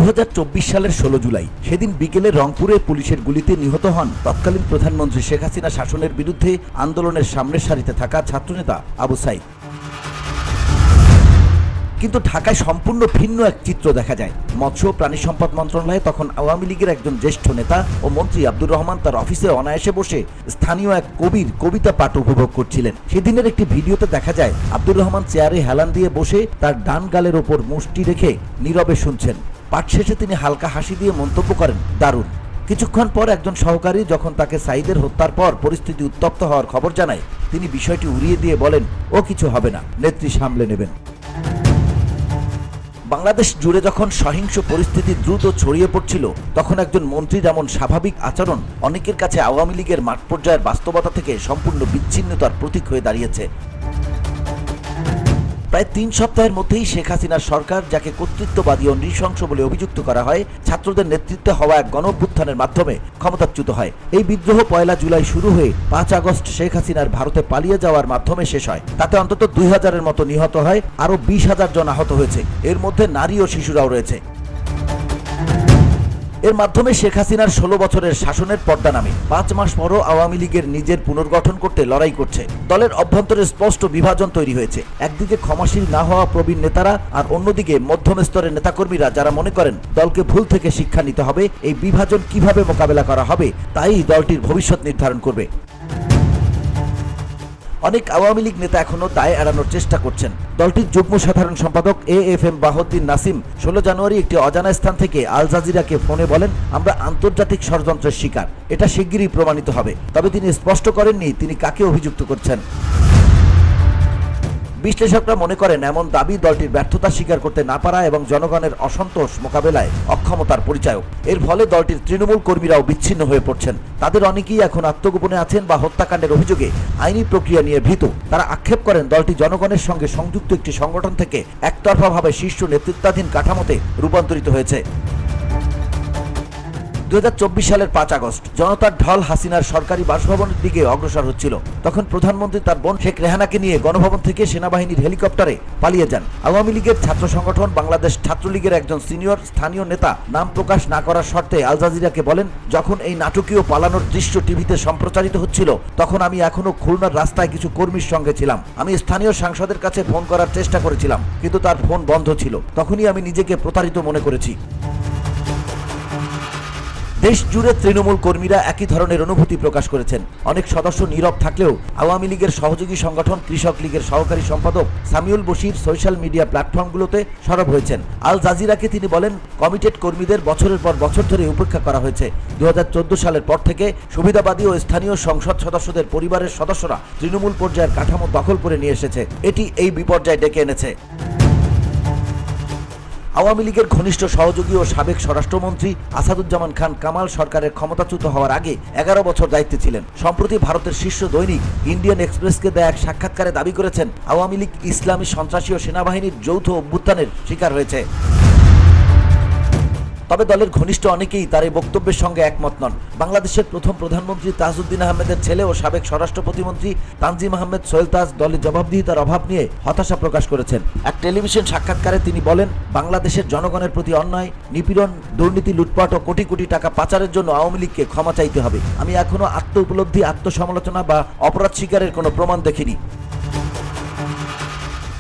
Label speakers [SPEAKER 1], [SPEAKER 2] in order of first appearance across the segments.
[SPEAKER 1] 2024 সালের 16 জুলাই সেদিন বিকেলে রংপুরে পুলিশের গুলিতে নিহত হন তৎকালীন প্রধানমন্ত্রী শেখ হাসিনা শাসনের বিরুদ্ধে আন্দোলনের সামনের সারিতে থাকা ছাত্রনেতা আবু সাইদ। কিন্তু ঢাকায় সম্পূর্ণ ভিন্ন এক চিত্র দেখা যায়। মৎস্য ও প্রাণী সম্পদ মন্ত্রণালয়ে তখন আওয়ামী লীগের একজন জ্যেষ্ঠ নেতা ও মন্ত্রী আব্দুর রহমান তার অফিসে অনায়াসে বসে স্থানীয় এক কবির কবিতা পাঠ উপভোগ করছিলেন। সেদিনের একটি ভিডিওতে দেখা যায় আব্দুর রহমান চেয়ারে হেলান দিয়ে বসে তার ডান গালের ওপর মুষ্টি রেখে নীরবে শুনছেন। পাঠ শেষে তিনি হালকা হাসি দিয়ে মন্তব্য করেন, দারুণ। কিছুক্ষণ পর একজন সহকারী যখন তাকে সাইদের হত্যার পর পরিস্থিতি উত্তপ্ত হওয়ার খবর জানায়, তিনি বিষয়টি উড়িয়ে দিয়ে বলেন, ও কিছু হবে না, নেত্রী সামলে নেবেন। বাংলাদেশ জুড়ে যখন সহিংস পরিস্থিতি দ্রুত ছড়িয়ে পড়ছিল, তখন একজন মন্ত্রীর এমন স্বাভাবিক আচরণ অনেকের কাছে আওয়ামী লীগের মাঠ পর্যায়ের বাস্তবতা থেকে সম্পূর্ণ বিচ্ছিন্নতার প্রতীক হয়ে দাঁড়িয়েছে। প্রায় 3 সপ্তাহের মধ্যেই শেখ হাসিনার সরকার, যাকে কর্তৃত্ববাদী ও নৃশংস বলে অভিযুক্ত করা হয়, ছাত্রদের নেতৃত্বে হওয়া এক গণঅভ্যুত্থানের মাধ্যমে ক্ষমতাচ্যুত হয়। এই বিদ্রোহ 1 জুলাই শুরু হয়ে 5 আগস্ট শেখ হাসিনার ভারতে পালিয়ে যাওয়ার মাধ্যমে শেষ হয়। তাতে অন্তত 2000-এর মতো নিহত হয়, আরও 20,000 জন আহত হয়েছে। এর মধ্যে নারী ও শিশুরাও রয়েছে। এর মাধ্যমে শেখ হাসিনার 16 বছরের শাসনের পর্দা নামে। 5 মাস পরও আওয়ামী লীগের নিজের পুনর্গঠন করতে লড়াই করছে। দলের অভ্যন্তরে স্পষ্ট বিভাজন তৈরি হয়েছে। একদিকে ক্ষমাশীল না হওয়া প্রবীণ নেতারা, আর অন্যদিকে মধ্যম স্তরের নেতাকর্মীরা যারা মনে করেন দলকে ভুল থেকে শিক্ষা নিতে হবে। এই বিভাজন কিভাবে মোকাবেলা করা হবে তাই দলটির ভবিষ্যৎ নির্ধারণ করবে। অনেক আওয়ামী লীগ নেতা এখনো দায় এড়ানোর চেষ্টা করছেন। দলটির যুগ্ম সাধারণ সম্পাদক AFM বাহউদ্দিন নাসিম 16 জানুয়ারি একটি অজানা স্থান থেকে আল জাজিরাকে ফোনে বলেন, আমরা আন্তর্জাতিক ষড়যন্ত্রের শিকার, এটা শিগগিরই প্রমাণিত হবে। তবে তিনি স্পষ্ট করেননি তিনি কাকে অভিযুক্ত করছেন। বিশ্লেষকরা মনে করেন এমন দাবি দলটির ব্যর্থতা স্বীকার করতে না পারা এবং জনগণের অসন্তোষ মোকাবেলায় অক্ষমতার পরিচায়ক। এর ফলে দলটির তৃণমূল কর্মীরাও বিচ্ছিন্ন হয়ে পড়ছেন। তাদের অনেকেই এখন আত্মগোপনে আছেন বা হত্যাকাণ্ডের অভিযোগে আইনি প্রক্রিয়া নিয়ে ভীত। তারা আক্ষেপ করেন দলটি জনগণের সঙ্গে সংযুক্ত একটি সংগঠন থেকে একতরফাভাবে শীর্ষ নেতৃত্বাধীন কাঠামোতে রূপান্তরিত হয়েছে। 2024 সালের 5 আগস্ট জনতার ঢল হাসিনার সরকারি বাসভবনের দিকে অগ্রসর হচ্ছিল। তখন প্রধানমন্ত্রী তার বোন শেখ রেহানাকে নিয়ে গণভবন থেকে সেনাবাহিনীর হেলিকপ্টারে পালিয়ে যান। আওয়ামী লীগের ছাত্র সংগঠন বাংলাদেশ ছাত্রলীগের একজন সিনিয়র স্থানীয় নেতা নাম প্রকাশ না করার শর্তে আল জাজিরাকে বলেন, যখন এই নাটকীয় পালানোর দৃশ্য টিভিতে সম্প্রচারিত হচ্ছিল, তখন আমি এখনো খুলনার রাস্তায় কিছু কর্মীর সঙ্গে ছিলাম। আমি স্থানীয় সাংসদের কাছে ফোন করার চেষ্টা করেছিলাম, কিন্তু তার ফোন বন্ধ ছিল। তখনই আমি নিজেকে প্রতারিত মনে করেছি। দেশ জুড়ে তৃণমূল কর্মীরা একই ধরনের অনুভূতি প্রকাশ করেছেন। অনেক সদস্য নীরব থাকলেও আওয়ামী লীগের সহযোগী সংগঠন কৃষক লীগের সহকারী সম্পাদক সামিউল বশির সোশ্যাল মিডিয়া প্ল্যাটফর্মগুলোতে সরব হয়েছেন। আল জাজিরাকে তিনি বলেন, কমিটেড কর্মীদের বছরের পর বছর ধরে উপেক্ষা করা হয়েছে। 2014 সালের পর থেকে সুবিধাবাদী ও স্থানীয় সংসদ সদস্যদের পরিবারের সদস্যরা তৃণমূল পর্যায়ের কাঠামো দখল করে নিয়ে এসেছে। এটি এই বিপর্যয় ডেকে এনেছে। আওয়ামী লীগের ঘনিষ্ঠ সহযোগী ও সাবেক স্বরাষ্ট্রমন্ত্রী আসাদুজ্জামান খান কামাল সরকারের ক্ষমতাচ্যুত হওয়ার আগে 11 বছর দায়িত্বে ছিলেন। সম্প্রতি ভারতের শীর্ষ দৈনিক ইন্ডিয়ান এক্সপ্রেসকে দেয়া এক সাক্ষাৎকারে দাবি করেছেন, আওয়ামী লীগ ইসলামী সন্ত্রাসী ও সেনাবাহিনীর যৌথ অভ্যুত্থানের শিকার হয়েছে। তবে দলের ঘনিষ্ঠ অনেকেই তার এই বক্তব্যের সঙ্গে একমত নন। বাংলাদেশের প্রথম প্রধানমন্ত্রী তাজউদ্দিন আহমেদের ছেলে ও সাবেক স্বরাষ্ট্র প্রতিমন্ত্রী তানজিম আহমেদ সোহেল তাজ দলের জবাবদিহিতার অভাব নিয়ে হতাশা প্রকাশ করেছেন। এক টেলিভিশন সাক্ষাৎকারে তিনি বলেন, বাংলাদেশের জনগণের প্রতি অন্যায়, নিপীড়ন, দুর্নীতি, লুটপাট ও কোটি কোটি টাকা পাচারের জন্য আওয়ামী লীগকে ক্ষমা চাইতে হবে। আমি এখনো আত্ম উপলব্ধি, আত্মসমালোচনা বা অপরাধ স্বীকারের কোনো প্রমাণ দেখিনি।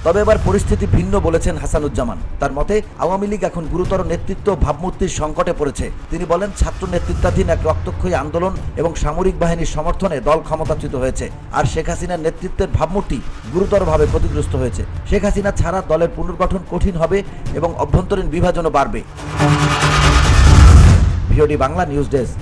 [SPEAKER 1] তবে এবার পরিস্থিতি ভিন্ন বলেছেন হাসানুজ্জামান। তার মতে আওয়ামী লীগ এখন গুরুতর নেতৃত্ব ভাবমূর্তির সংকটে পড়েছে। তিনি বলেন, ছাত্র নেতৃত্বাধীন এক রক্তক্ষয়ী আন্দোলন এবং সামরিক বাহিনীর সমর্থনে দল ক্ষমতাচ্যুত হয়েছে, আর শেখ হাসিনার নেতৃত্বের ভাবমূর্তি গুরুতরভাবে ক্ষতিগ্রস্ত হয়েছে। শেখ হাসিনা ছাড়া দলের পুনর্গঠন কঠিন হবে এবং অভ্যন্তরীণ বিভাজনও বাড়বে। VOD Bangla news desk.